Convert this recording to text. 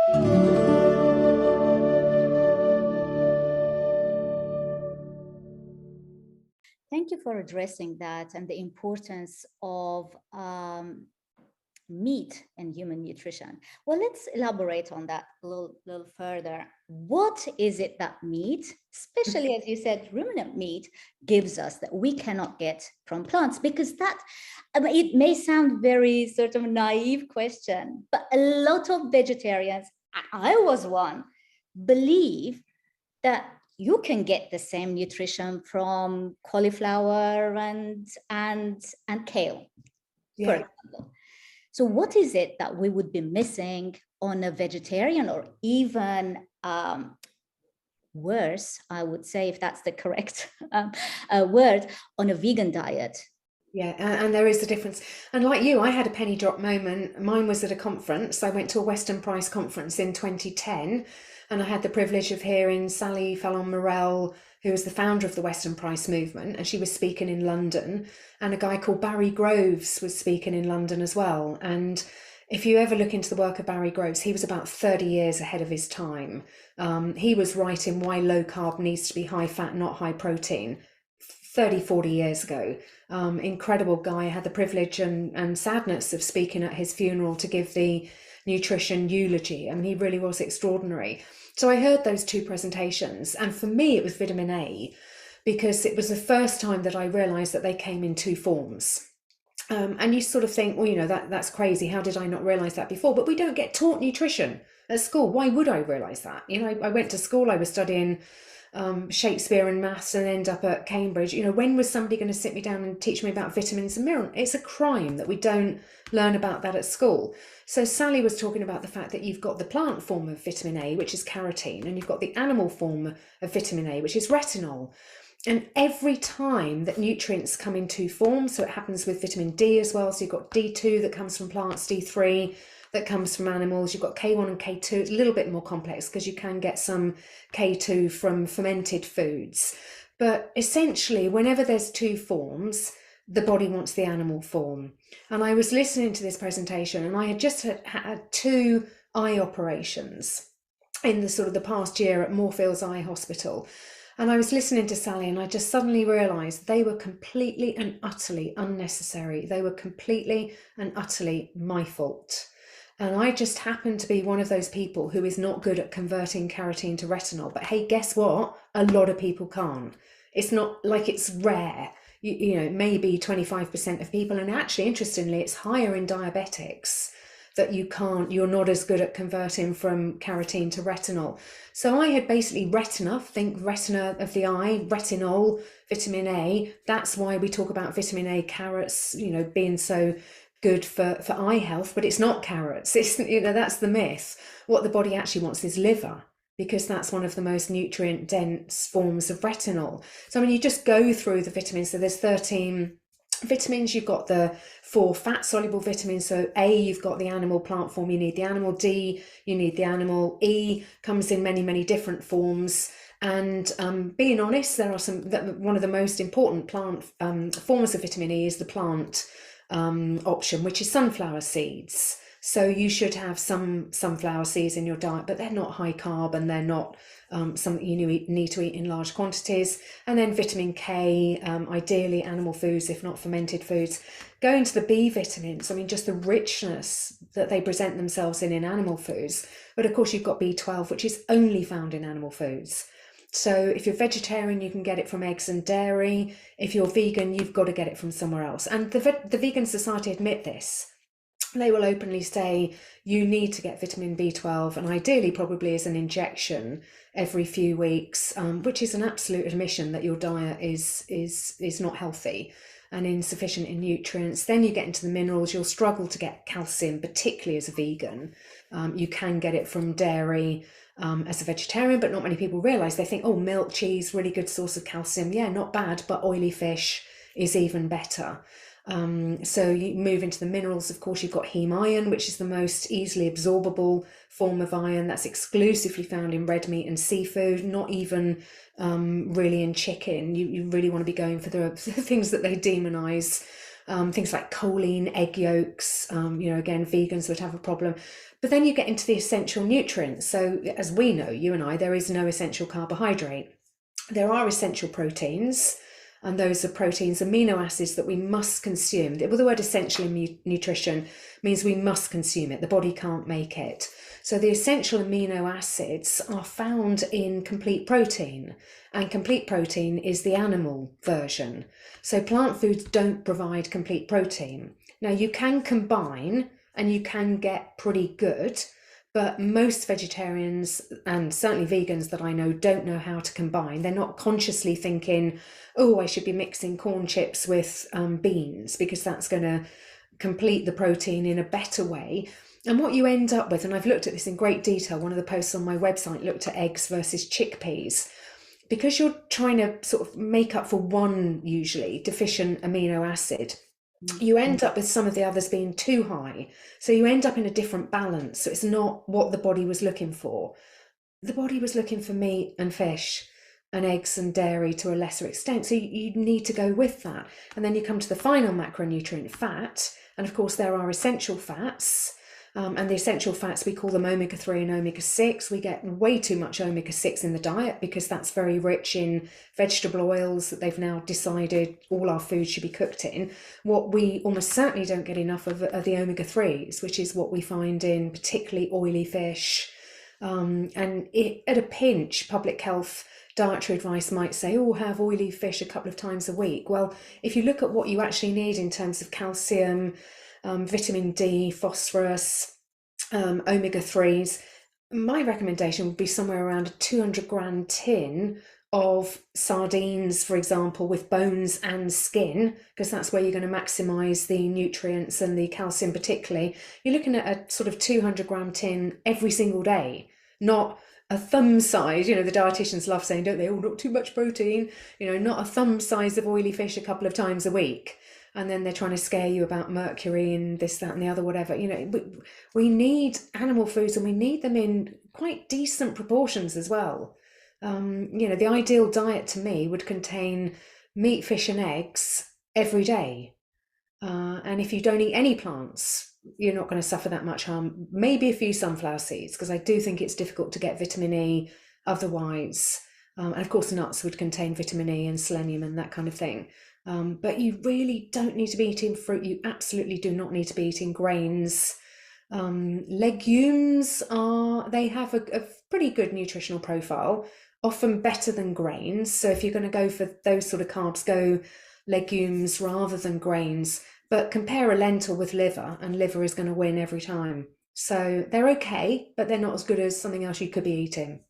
Thank you for addressing that and the importance of meat in human nutrition. Well, let's elaborate on that a little further. What is it that meat, especially as you said, ruminant meat, gives us that we cannot get from plants? Because that, I mean, it may sound very sort of naive question, but a lot of vegetarians, I was one, believe that you can get the same nutrition from cauliflower and kale, for example. So what is it that we would be missing on a vegetarian, or even worse, I would say, if that's the correct word, on a vegan diet? Yeah, and there is a difference. And like you, I had a penny drop moment. Mine was at a conference. I went to a Western Price conference in 2010, and I had the privilege of hearing Sally Fallon-Morell, who was the founder of the Western Price movement, and she was speaking in London. And a guy called Barry Groves was speaking in London as well. And if you ever look into the work of Barry Groves, he was about 30 years ahead of his time. He was writing why low carb needs to be high fat, not high protein, 30, 40 years ago. Incredible guy. I had the privilege and sadness of speaking at his funeral to give the nutrition eulogy. I mean, he really was extraordinary. So I heard those two presentations, and for me it was vitamin A, because it was the first time that I realized that they came in two forms. And you sort of think, well, you know, that's crazy. How did I not realize that before? But we don't get taught nutrition at school. Why would I realize that? You know, I went to school, I was studying Shakespeare and maths, and end up at Cambridge. You know, when was somebody going to sit me down and teach me about vitamins and minerals? It's a crime that we don't learn about that at school. So Sally was talking about the fact that you've got the plant form of vitamin A, which is carotene, and you've got the animal form of vitamin A, which is retinol. And every time that nutrients come in two forms, so it happens with vitamin D as well, so you've got D2 that comes from plants, D3 that comes from animals, you've got K1 and K2. It's a little bit more complex because you can get some K2 from fermented foods. But essentially, whenever there's two forms, the body wants the animal form. And I was listening to this presentation, and I had just had two eye operations in the sort of the past year at Moorfields Eye Hospital. And I was listening to Sally, and I just suddenly realised they were completely and utterly unnecessary. They were completely and utterly my fault. And I just happen to be one of those people who is not good at converting carotene to retinol. But hey, guess what? A lot of people can't. It's not like it's rare. You know, maybe 25% of people. And actually, interestingly, it's higher in diabetics that you're not as good at converting from carotene to retinol. So I had basically think retina of the eye, retinol, vitamin A. That's why we talk about vitamin A, carrots, you know, being so good for eye health, but it's not carrots. It's, you know, that's the myth. What the body actually wants is liver, because that's one of the most nutrient dense forms of retinol. So I mean, you just go through the vitamins. So there's 13 vitamins. You've got the 4 fat soluble vitamins. So A, you've got the animal plant form, you need the animal. D, you need the animal. E comes in many different forms. And being honest, there are one of the most important plant forms of vitamin E is the plant option, which is sunflower seeds. So you should have some sunflower seeds in your diet, but they're not high carb, and they're not something you need to eat in large quantities. And then vitamin K, ideally animal foods, if not fermented foods. Going to the B vitamins, I mean, just the richness that they present themselves in animal foods. But of course, you've got B12, which is only found in animal foods. So if you're vegetarian, you can get it from eggs and dairy. If you're vegan, you've got to get it from somewhere else. And the Vegan Society admit this. They will openly say you need to get vitamin B12, and ideally probably as an injection every few weeks, which is an absolute admission that your diet is not healthy and insufficient in nutrients. Then you get into the minerals. You'll struggle to get calcium, particularly as a vegan. You can get it from dairy as a vegetarian, but not many people realise. They think, oh, milk, cheese, really good source of calcium. Yeah, not bad, but oily fish is even better. So you move into the minerals. Of course, you've got heme iron, which is the most easily absorbable form of iron. That's exclusively found in red meat and seafood, not even really in chicken. You really want to be going for the things that they demonize things like choline, egg yolks. Again, vegans would have a problem. But then you get into the essential nutrients. So as we know, you and I, there is no essential carbohydrate. There are essential proteins, and those are proteins, amino acids that we must consume. Well, the word essential in nutrition means we must consume it. The body can't make it. So the essential amino acids are found in complete protein, and complete protein is the animal version. So plant foods don't provide complete protein. Now you can combine and you can get pretty good, but most vegetarians and certainly vegans that I know don't know how to combine. They're not consciously thinking, oh, I should be mixing corn chips with beans because that's going to complete the protein in a better way. And what you end up with, and I've looked at this in great detail, one of the posts on my website looked at eggs versus chickpeas. Because you're trying to sort of make up for one, usually, deficient amino acid, you end up with some of the others being too high. So you end up in a different balance. So it's not what the body was looking for. The body was looking for meat and fish and eggs and dairy to a lesser extent. So you need to go with that. And then you come to the final macronutrient, fat. And of course, there are essential fats. And the essential fats, we call them omega-3 and omega-6. We get way too much omega-6 in the diet because that's very rich in vegetable oils that they've now decided all our food should be cooked in. What we almost certainly don't get enough of are the omega-3s, which is what we find in particularly oily fish. At a pinch, public health dietary advice might say, oh, have oily fish a couple of times a week. Well, if you look at what you actually need in terms of calcium, vitamin D, phosphorus, omega-3s, my recommendation would be somewhere around a 200 gram tin of sardines, for example, with bones and skin, because that's where you're going to maximize the nutrients and the calcium particularly. You're looking at a sort of 200 gram tin every single day, not a thumb size. The dietitians love saying, don't they, oh, not too much protein, not a thumb size of oily fish a couple of times a week. And then they're trying to scare you about mercury and this, that, and the other, whatever. We need animal foods, and we need them in quite decent proportions as well. The ideal diet to me would contain meat, fish, and eggs every day. And if you don't eat any plants, you're not going to suffer that much harm. Maybe a few sunflower seeds, because I do think it's difficult to get vitamin E otherwise. And of course, nuts would contain vitamin E and selenium and that kind of thing. But you really don't need to be eating fruit. You absolutely do not need to be eating grains. Legumes they have a pretty good nutritional profile, often better than grains. So if you're going to go for those sort of carbs, go legumes rather than grains. But compare a lentil with liver, and liver is going to win every time. So they're okay, but they're not as good as something else you could be eating.